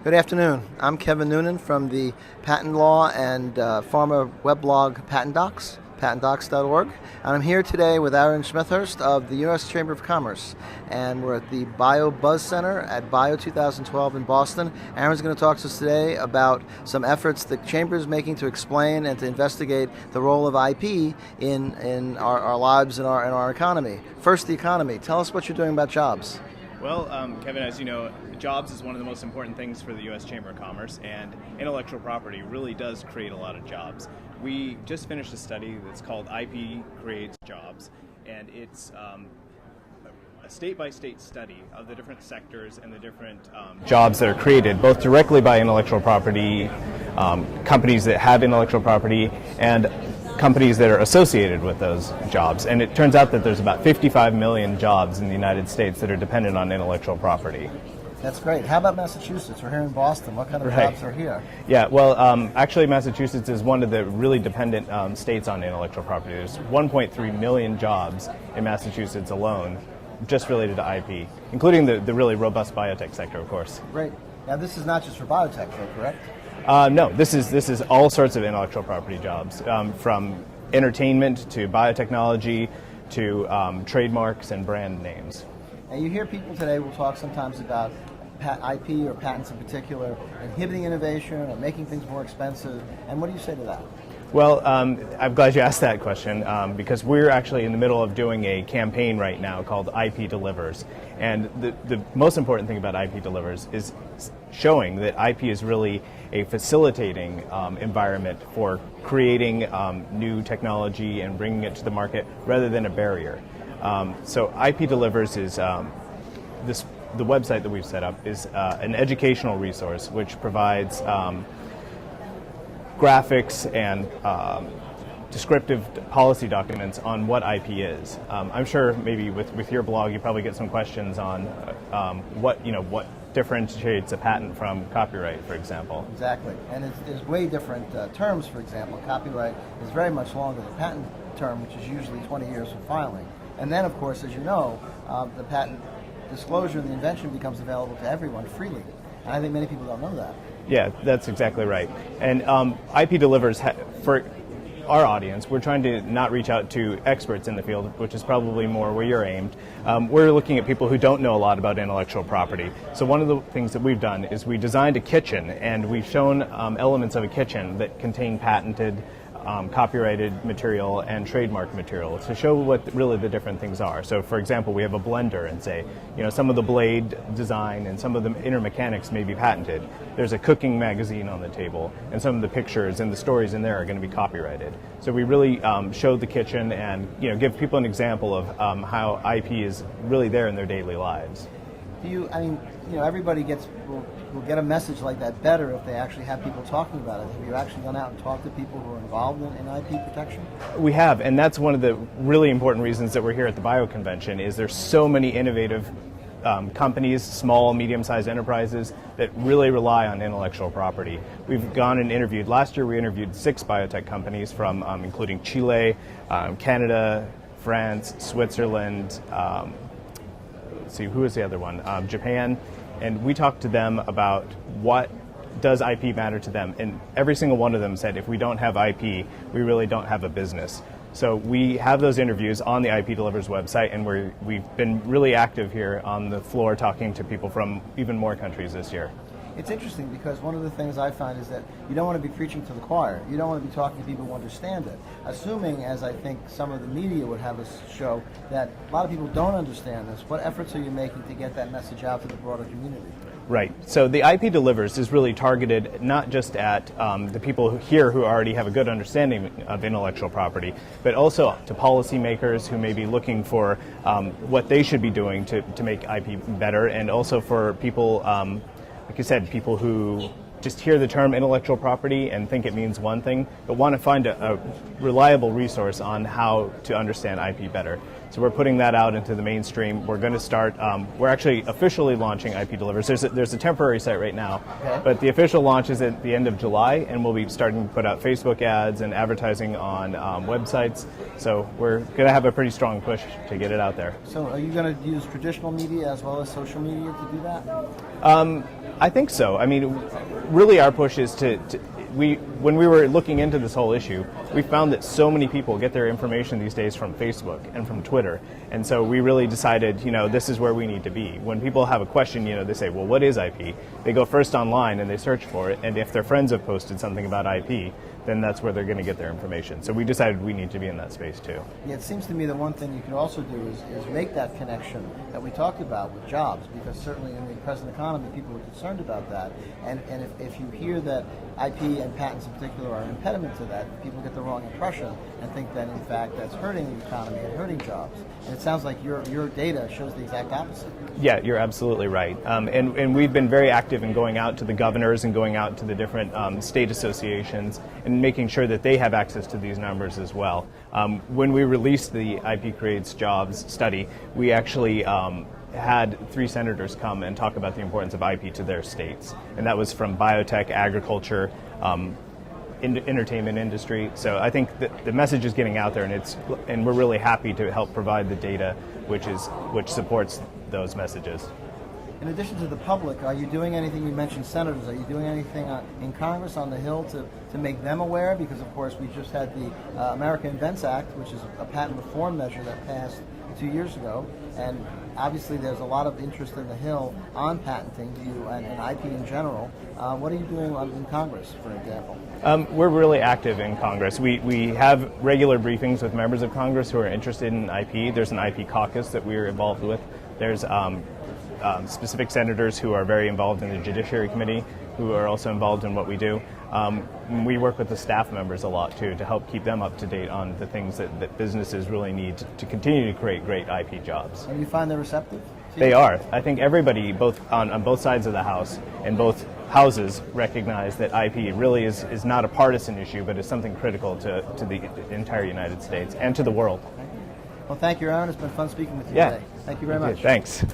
Good afternoon. I'm Kevin Noonan from the patent law and pharma weblog PatentDocs, patentdocs.org. And I'm here today with Aaron Smethurst of the U.S. Chamber of Commerce. And we're at the Bio Buzz Center at Bio 2012 in Boston. Aaron's going to talk to us today about some efforts the Chamber is making to explain and to investigate the role of IP in our lives and our economy. First, the economy. Tell us what you're doing about jobs. Well, Kevin, as you know, jobs is one of the most important things for the U.S. Chamber of Commerce, and intellectual property really does create a lot of jobs. We just finished a study that's called IP Creates Jobs, and it's a state-by-state study of the different sectors and the different jobs that are created, both directly by intellectual property, companies that have intellectual property, and companies that are associated with those jobs. And it turns out that there's about 55 million jobs in the United States that are dependent on intellectual property. That's great. How about Massachusetts? We're here in Boston. What kind of jobs are here? Yeah, well, actually Massachusetts is one of the really dependent states on intellectual property. There's 1.3 million jobs in Massachusetts alone just related to IP, including the really robust biotech sector, of course. Great. Now this is not just for biotech, though, correct? No, this is all sorts of intellectual property jobs, from entertainment to biotechnology to trademarks and brand names. And you hear people today will talk sometimes about IP or patents in particular inhibiting innovation or making things more expensive. And what do you say to that? Well, I'm glad you asked that question because we're actually in the middle of doing a campaign right now called IP Delivers. And the most important thing about IP Delivers is showing that IP is really a facilitating environment for creating new technology and bringing it to the market rather than a barrier. So IP Delivers is the website that we've set up is an educational resource which provides graphics and descriptive policy documents on what IP is. I'm sure maybe with your blog you probably get some questions on what differentiates a patent from copyright, for example. Exactly, and there's way different terms. For example, copyright is very much longer than patent term, which is usually 20 years from filing. And then, of course, as you know, the patent disclosure and the invention becomes available to everyone freely. And I think many people don't know that. Yeah, that's exactly right. And IP Delivers, for our audience, we're trying to not reach out to experts in the field, which is probably more where you're aimed. We're looking at people who don't know a lot about intellectual property. So one of the things that we've done is we designed a kitchen, and we've shown elements of a kitchen that contain patented copyrighted material and trademark material to show what really the different things are. So for example, we have a blender and say, some of the blade design and some of the inner mechanics may be patented. There's a cooking magazine on the table, and some of the pictures and the stories in there are going to be copyrighted. So we really show the kitchen and give people an example of how IP is really there in their daily lives. Everybody will get a message like that better if they actually have people talking about it. Have you actually gone out and talked to people who are involved in IP protection? We have, and that's one of the really important reasons that we're here at the Bio Convention is there's so many innovative companies, small, medium-sized enterprises that really rely on intellectual property. We've gone and interviewed, last year we interviewed 6 biotech companies from including Chile, Canada, France, Switzerland, let's see, who was the other one? Japan. And we talked to them about what does IP matter to them. And every single one of them said, if we don't have IP, we really don't have a business. So we have those interviews on the IP Delivers website, and we've been really active here on the floor talking to people from even more countries this year. It's interesting because one of the things I find is that you don't want to be preaching to the choir. You don't want to be talking to people who understand it. Assuming, as I think some of the media would have us show, that a lot of people don't understand this, what efforts are you making to get that message out to the broader community? Right. So the IP Delivers is really targeted not just at the people here who already have a good understanding of intellectual property, but also to policymakers who may be looking for what they should be doing to make IP better, and also for people like you said, people who just hear the term intellectual property and think it means one thing, but want to find a reliable resource on how to understand IP better. So we're putting that out into the mainstream. We're going to start, we're actually officially launching IP Delivers. There's a temporary site right now, but the official launch is at the end of July, and we'll be starting to put out Facebook ads and advertising on websites. So we're going to have a pretty strong push to get it out there. So are you going to use traditional media as well as social media to do that? I think so. I mean, really our push is when we were looking into this whole issue, we found that so many people get their information these days from Facebook and from Twitter. And so we really decided, this is where we need to be. When people have a question, they say, well, what is IP? They go first online and they search for it. And if their friends have posted something about IP, then that's where they're going to get their information. So we decided we need to be in that space too. Yeah, it seems to me that one thing you could also do is make that connection that we talked about with jobs, because certainly in the present economy, people are concerned about that. And if you hear that IP and patents in particular are an impediment to that, people get the wrong impression and think that in fact that's hurting the economy and hurting jobs. And it sounds like your data shows the exact opposite. Yeah, you're absolutely right. And we've been very active in going out to the governors and going out to the different state associations and making sure that they have access to these numbers as well. When we released the IP Creates Jobs study, we actually had 3 senators come and talk about the importance of IP to their states. And that was from biotech, agriculture, entertainment industry. So I think that the message is getting out there, and we're really happy to help provide the data which supports those messages. In addition to the public, are you doing anything? You mentioned senators. Are you doing anything in Congress on the Hill to make them aware? Because, of course, we just had the American Invents Act, which is a patent reform measure that passed 2 years ago. And obviously there's a lot of interest in the Hill on patenting and IP in general. What are you doing in Congress, for example? We're really active in Congress. We have regular briefings with members of Congress who are interested in IP. There's an IP caucus that we're involved with. There's specific senators who are very involved in the Judiciary Committee, who are also involved in what we do. We work with the staff members a lot too to help keep them up to date on the things that businesses really need to continue to create great IP jobs. And you find they're receptive? They are. I think everybody, both on both sides of the House and both houses, recognize that IP really is not a partisan issue, but is something critical to the entire United States and to the world. Well, thank you, Aaron. It's been fun speaking with you Yeah. today. Thank you very much. Thanks.